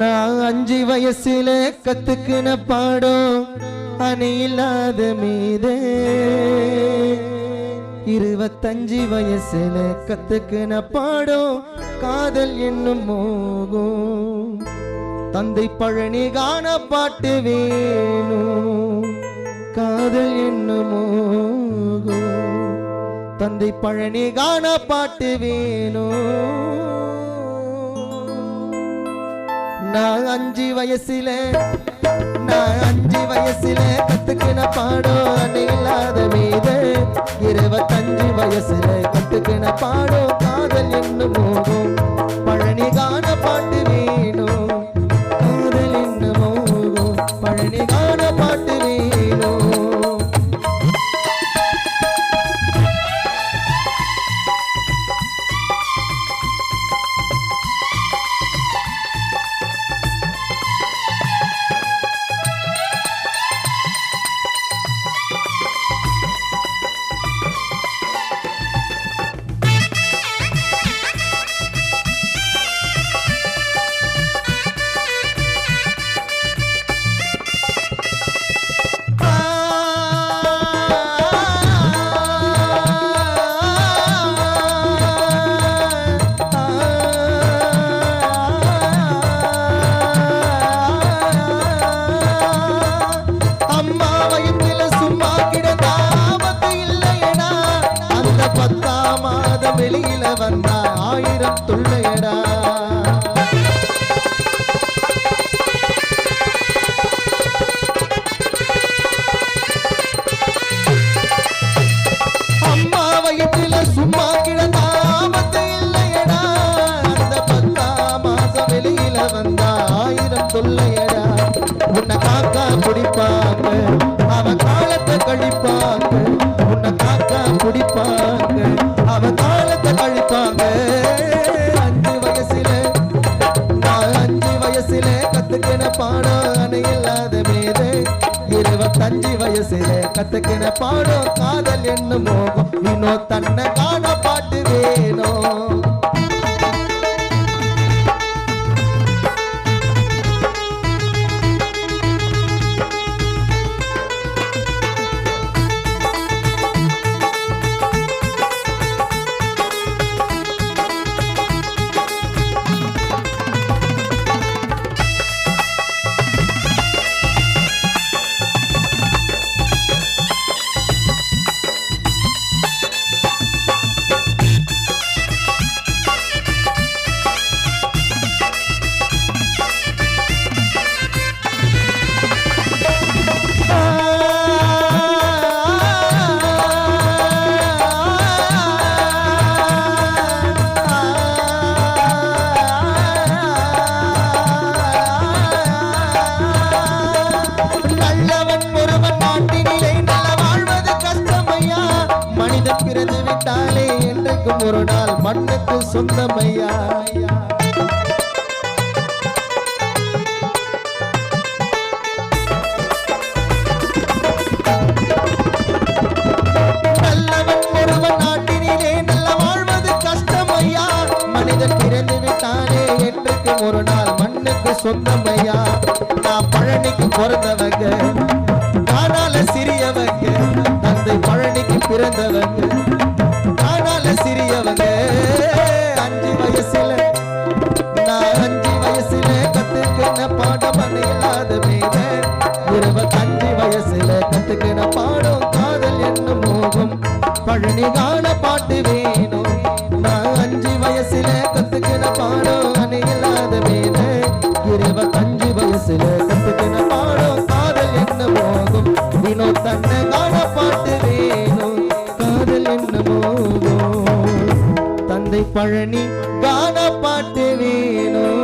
நான் 5 வயசுல கத்துக்கின பாடம் அணை இல்லாத மீது 25 வயசுல கத்துக்கின பாடம் காதல் என்னும் மோகம் தந்தை பழனி காண பாட்டு வேணும் காதல் என்னும் மோகம் தந்தை பழனி காண பாட்டு வேணும் நான் 5 வயசுல கத்துக்கின பாடம் அணை இல்லாத மீது 25 வயசுல கத்துக்கின பாடம் காதல் என்னும் மோகம் பழனி காண பாட்டு வேணும் காதல் என்னும் மோகம் பழனி காண பாட்டு வேணும் வெளியில வந்தா 1000 தொல்லையடா அம்மா வயிற்றுல சும்மா கிடந்தா ஆபத்து இல்லையடா அந்த 10ஆம் மாசம் வெளியில வந்தா 1000 தொல்லையடா உன்னை காக்கா பிடிப்பாங்க அவன் காலத்தை கழிப்பாங்க உன்னை காக்கா பிடிப்பாங்க அவன் காலத்தை கழிப்பாங்க 5 வயசுல கத்துக்கின பாடம் அணை இல்லாத மீது 25 வயசுல கத்துக்கின பாடம் காதல் என்னும் மோகம் இன்னும் தன்னை காண பாட்டு வேணும் பிறந்து விட்டாலே என்றைக்கும் ஒரு நாள் மண்ணுக்கு சொந்தமையா நல்லவன் ஒருவன் நாட்டினிலே நல்ல வாழ்வது கஷ்டமையா மனிதன் பிறந்து விட்டாலே என்றைக்கும் ஒரு நாள் மண்ணுக்கு சொந்தமையா நான் பழனிக்கு பிறந்தவங்க காணால சிறியவங்க தந்தை பழனிக்கு பிறந்தவங்க காணால சிறியவங்க 5 வயசுல நான் 5 வயசுல கத்துக்கின பாடம் அணை இல்லாத மீது 25 வயசுல கத்துக்கின பாடம் காதல் என்னும் மோகம் பழனி காண பாட்டு வேணும் நான் 5 வயசுல கத்துக்கின பாடம் அணை இல்லாத மீது 25 வயசுல கத்துக்கின பாடம் காதல் என்னும் மோகம் இன்னும் தன்னை காண பாட்டு வேணும் காதல் என்னும் மோகம் தந்தை பழனி காண பாட்டு வேணும்